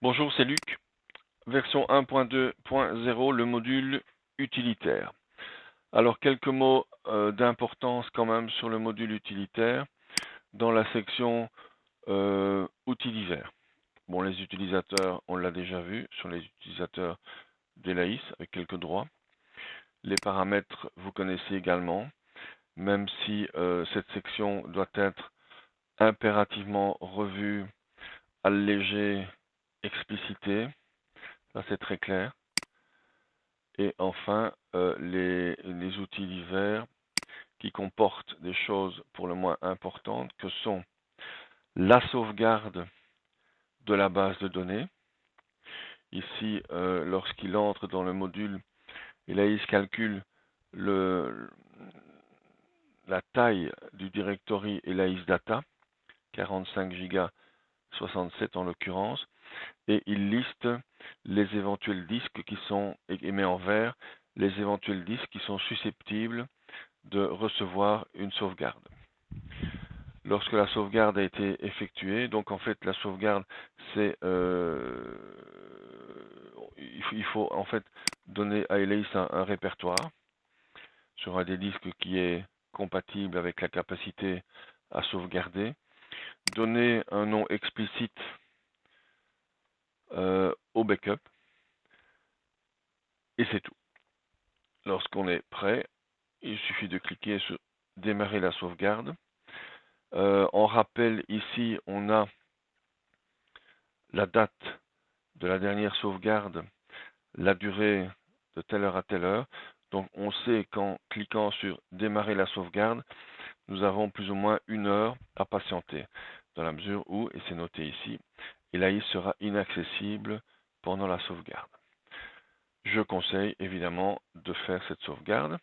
Bonjour, c'est Luc. Version 1.2.0, le module utilitaire. Alors, quelques mots d'importance quand même sur le module utilitaire dans la section outils divers. Bon, les utilisateurs, on l'a déjà vu, sur les utilisateurs d'Elaïs avec quelques droits. Les paramètres, vous connaissez également, même si cette section doit être impérativement revue, allégée, explicitée. Là, c'est très clair. Et enfin, les outils divers qui comportent des choses pour le moins importantes que sont la sauvegarde de la base de données. Ici, lorsqu'il entre dans le module, Elaïs calcule la taille du directory Elaïs Data, 45 Go, 67 en l'occurrence, et il liste les éventuels disques qui sont, et met en vert, les éventuels disques qui sont susceptibles de recevoir une sauvegarde. Lorsque la sauvegarde a été effectuée, donc en fait la sauvegarde c'est il faut en fait donner à Elaïs un répertoire sur un des disques qui est compatible avec la capacité à sauvegarder, donner un nom explicite au backup, et c'est tout. Lorsqu'on est prêt, il suffit de cliquer sur démarrer la sauvegarde. En rappel, ici, on a la date de la dernière sauvegarde, la durée de telle heure à telle heure. Donc, on sait qu'en cliquant sur démarrer la sauvegarde, nous avons plus ou moins 1 heure à patienter, dans la mesure où, et c'est noté ici, Elaïs sera inaccessible pendant la sauvegarde. Je conseille évidemment de faire cette sauvegarde.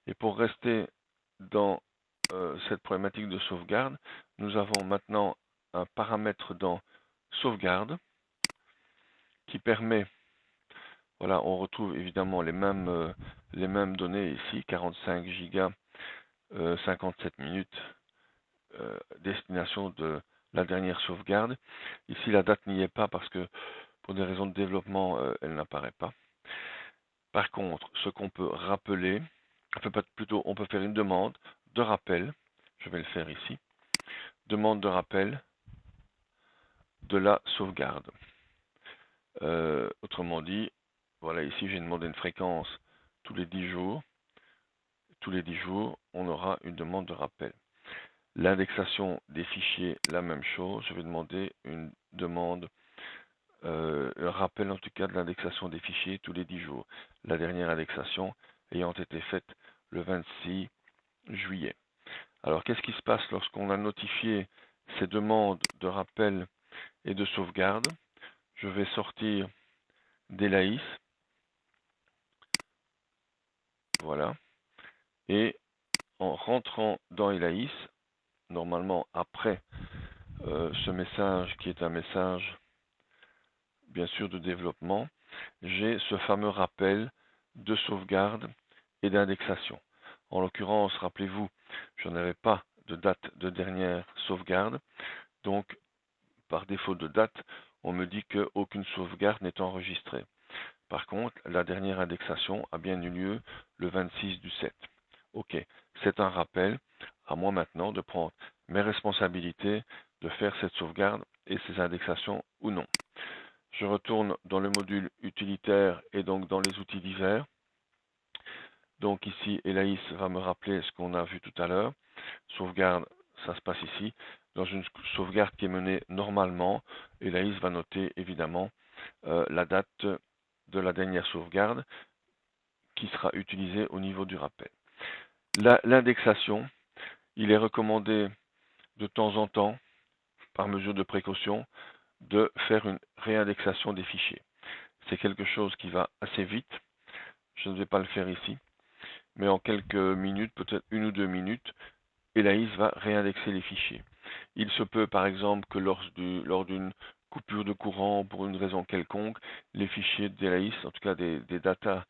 Et pour rester dans cette problématique de sauvegarde, nous avons maintenant un paramètre dans sauvegarde qui permet, voilà, on retrouve évidemment les mêmes données ici, 45 Go, 57 minutes, destination de la dernière sauvegarde. Ici, la date n'y est pas parce que pour des raisons de développement, elle n'apparaît pas. Par contre, ce qu'on peut rappeler, plutôt, on peut faire une demande de rappel. Je vais le faire ici. Demande de rappel de la sauvegarde. Autrement dit, voilà, ici j'ai demandé une fréquence tous les 10 jours. Tous les 10 jours, on aura une demande de rappel. L'indexation des fichiers, la même chose. Je vais demander une demande, un rappel en tout cas de l'indexation des fichiers tous les 10 jours. La dernière indexation ayant été faite le 26 juillet. Alors, qu'est-ce qui se passe lorsqu'on a notifié ces demandes de rappel et de sauvegarde? Je vais sortir d'Elaïs. Voilà. Et en rentrant dans Elaïs, normalement après ce message qui est un message bien sûr de développement, j'ai ce fameux rappel de sauvegarde et d'indexation. En l'occurrence, rappelez-vous, je n'avais pas de date de dernière sauvegarde, donc par défaut de date, on me dit qu'aucune sauvegarde n'est enregistrée. Par contre, la dernière indexation a bien eu lieu le 26 du 7. Ok, c'est un rappel à moi maintenant de prendre mes responsabilités, de faire cette sauvegarde et ces indexations ou non. Je retourne dans le module utilitaire et donc dans les outils divers. Donc ici, Elaïs va me rappeler ce qu'on a vu tout à l'heure. Sauvegarde, ça se passe ici. Dans une sauvegarde qui est menée normalement, Elaïs va noter évidemment la date de la dernière sauvegarde qui sera utilisée au niveau du rappel. L'indexation, il est recommandé de temps en temps, par mesure de précaution, de faire une réindexation des fichiers. C'est quelque chose qui va assez vite. Je ne vais pas le faire ici. Mais en quelques minutes, peut-être 1 ou 2 minutes, Elaïs va réindexer les fichiers. Il se peut par exemple que lors d'une coupure de courant pour une raison quelconque, les fichiers d'Elaïs, en tout cas des datas,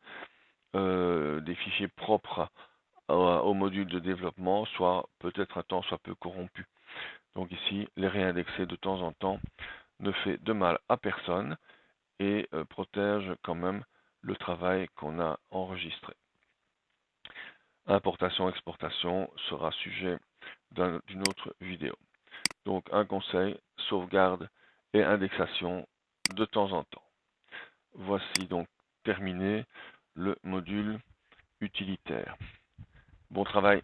des fichiers propres au module de développement, soient peut-être un temps soit peu corrompus. Donc ici, les réindexer de temps en temps ne fait de mal à personne et protège quand même le travail qu'on a enregistré. Importation-exportation sera sujet d'une autre vidéo. Donc un conseil, sauvegarde et indexation de temps en temps. Voici donc terminé le module utilitaire. Bon travail.